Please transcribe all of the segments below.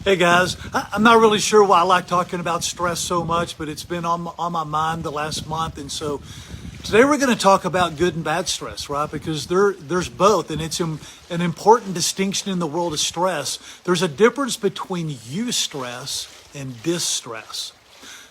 Hey guys, I'm not really sure why I like talking about stress so much, but it's been on my mind the last month. And so today we're going to talk about good and bad stress, right? Because there's both, and it's an important distinction in the world of stress. There's a difference between eustress and distress.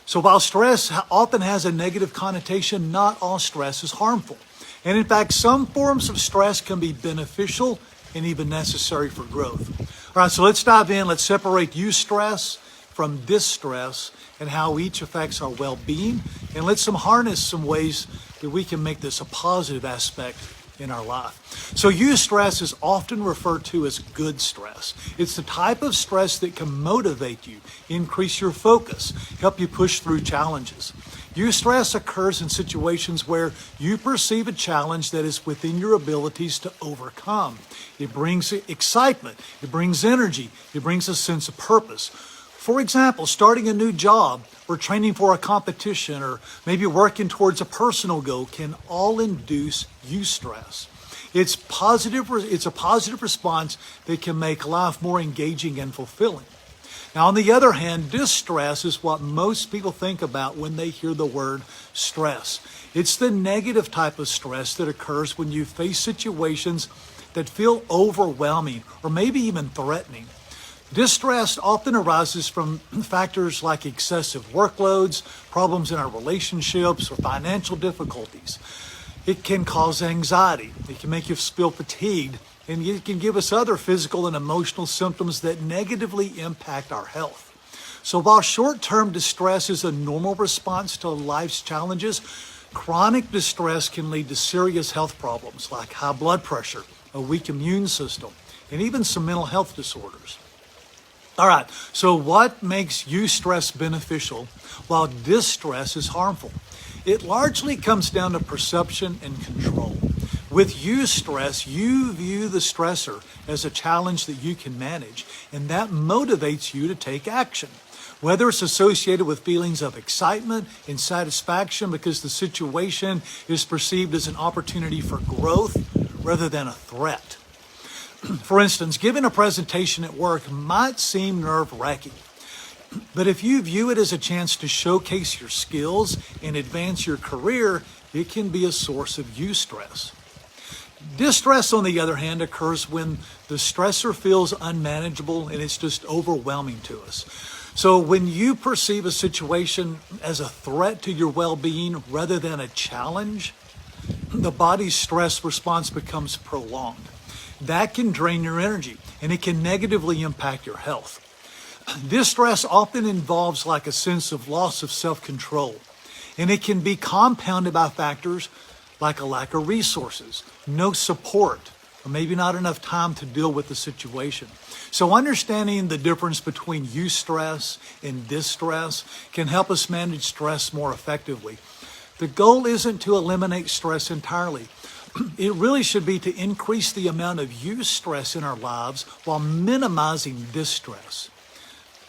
So while stress often has a negative connotation, not all stress is harmful. And in fact, some forms of stress can be beneficial and even necessary for growth. All right, so let's dive in. Let's separate eustress from distress and how each affects our well-being. And let's harness some ways that we can make this a positive aspect in our life. So eustress is often referred to as good stress. It's the type of stress that can motivate you, increase your focus, help you push through challenges. Eustress occurs in situations where you perceive a challenge that is within your abilities to overcome. It brings excitement, it brings energy, it brings a sense of purpose. For example, starting a new job or training for a competition or maybe working towards a personal goal can all induce eustress. It's a positive response that can make life more engaging and fulfilling. Now, on the other hand, distress is what most people think about when they hear the word stress. It's the negative type of stress that occurs when you face situations that feel overwhelming or maybe even threatening. Distress often arises from factors like excessive workloads, problems in our relationships, or financial difficulties. It can cause anxiety. It can make you feel fatigued, and it can give us other physical and emotional symptoms that negatively impact our health. So while short-term distress is a normal response to life's challenges, chronic distress can lead to serious health problems like high blood pressure, a weak immune system, and even some mental health disorders. All right, so what makes eustress beneficial while distress is harmful? It largely comes down to perception and control. With eustress, you view the stressor as a challenge that you can manage, and that motivates you to take action. Whether it's associated with feelings of excitement and satisfaction because the situation is perceived as an opportunity for growth rather than a threat. For instance, giving a presentation at work might seem nerve-wracking, but if you view it as a chance to showcase your skills and advance your career, it can be a source of eustress. Distress, on the other hand, occurs when the stressor feels unmanageable and it's just overwhelming to us. So when you perceive a situation as a threat to your well-being rather than a challenge, the body's stress response becomes prolonged. That can drain your energy and it can negatively impact your health. Distress often involves like a sense of loss of self-control, and it can be compounded by factors like a lack of resources, no support, or maybe not enough time to deal with the situation. So understanding the difference between eustress and distress can help us manage stress more effectively. The goal isn't to eliminate stress entirely. It really should be to increase the amount of eustress in our lives while minimizing distress.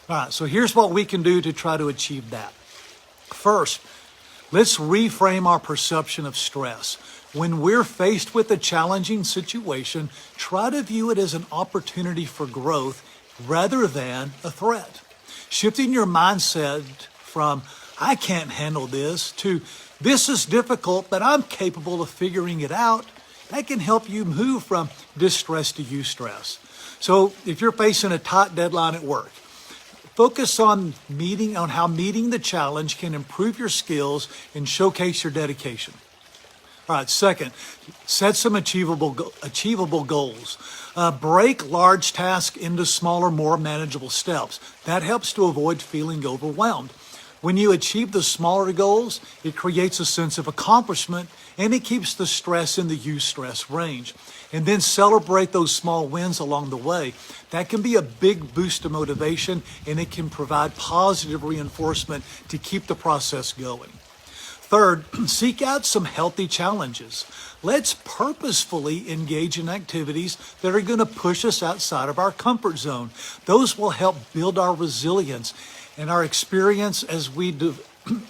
All right, so here's what we can do to try to achieve that. First, let's reframe our perception of stress. When we're faced with a challenging situation, try to view it as an opportunity for growth rather than a threat. Shifting your mindset from, I can't handle this, to, this is difficult, but I'm capable of figuring it out, that can help you move from distress to eustress. So if you're facing a tight deadline at work, focus on how meeting the challenge can improve your skills and showcase your dedication. All right, second, set some achievable goals. Break large tasks into smaller, more manageable steps. That helps to avoid feeling overwhelmed. When you achieve the smaller goals, it creates a sense of accomplishment and it keeps the stress in the eustress range. And then celebrate those small wins along the way. That can be a big boost of motivation and it can provide positive reinforcement to keep the process going. Third, seek out some healthy challenges. Let's purposefully engage in activities that are going to push us outside of our comfort zone. Those will help build our resilience and our experience as we do,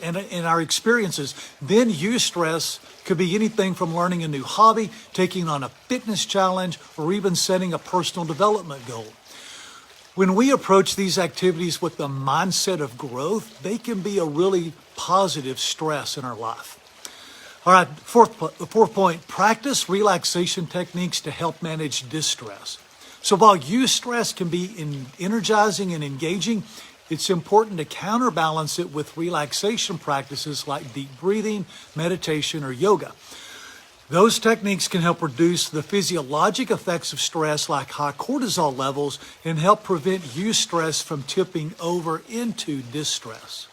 and in our experiences. Then eustress could be anything from learning a new hobby, taking on a fitness challenge, or even setting a personal development goal. When we approach these activities with the mindset of growth, they can be a really positive stress in our life. All right, fourth point, practice relaxation techniques to help manage distress. So while eustress can be energizing and engaging, it's important to counterbalance it with relaxation practices like deep breathing, meditation, or yoga. Those techniques can help reduce the physiologic effects of stress like high cortisol levels and help prevent eustress from tipping over into distress.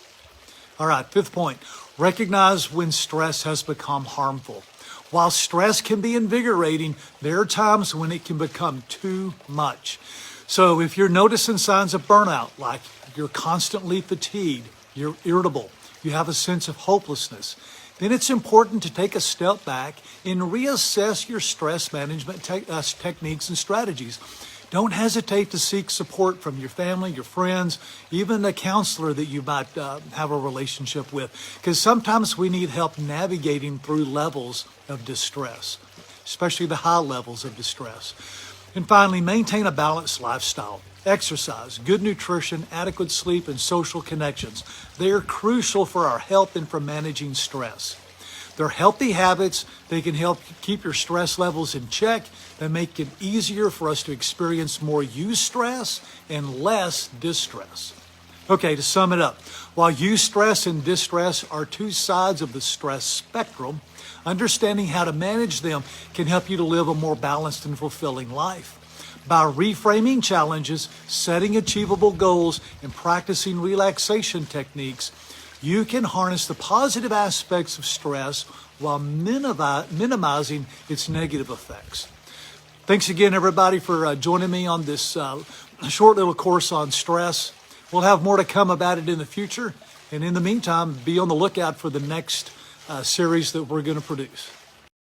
All right, fifth point, recognize when stress has become harmful. While stress can be invigorating, there are times when it can become too much. So if you're noticing signs of burnout, like you're constantly fatigued, you're irritable, you have a sense of hopelessness, then it's important to take a step back and reassess your stress management techniques and strategies. Don't hesitate to seek support from your family, your friends, even a counselor that you might have a relationship with, because sometimes we need help navigating through levels of distress, especially the high levels of distress. And finally, maintain a balanced lifestyle. Exercise, good nutrition, adequate sleep, and social connections. They are crucial for our health and for managing stress. They're healthy habits. They can help keep your stress levels in check. They make it easier for us to experience more eustress and less distress. Okay, to sum it up, while eustress and distress are two sides of the stress spectrum, understanding how to manage them can help you to live a more balanced and fulfilling life. By reframing challenges, setting achievable goals, and practicing relaxation techniques, you can harness the positive aspects of stress while minimizing its negative effects. Thanks again, everybody, for joining me on this short little course on stress. We'll have more to come about it in the future. And in the meantime, be on the lookout for the next series that we're going to produce.